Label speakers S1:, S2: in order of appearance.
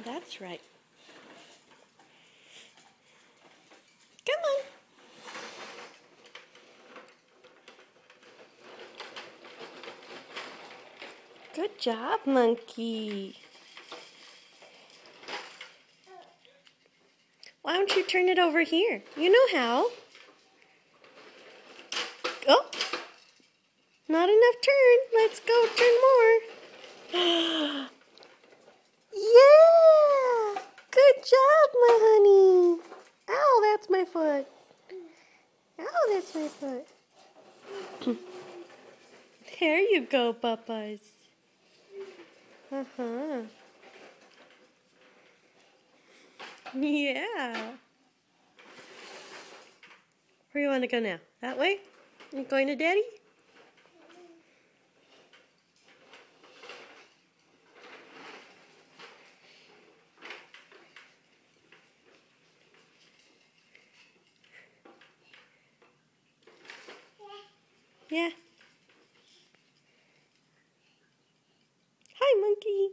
S1: That's right. Come on. Good job, monkey. Why don't you turn it over here? You know how. Oh, not enough turn. Let's go turn more. Yeah! Good job, my honey. Ow, that's my foot. Ow, that's my foot. There you go, Popeyes. Uh-huh. Yeah. Where do you want to go now? That way? You going to Daddy? Yeah. Hi, monkey.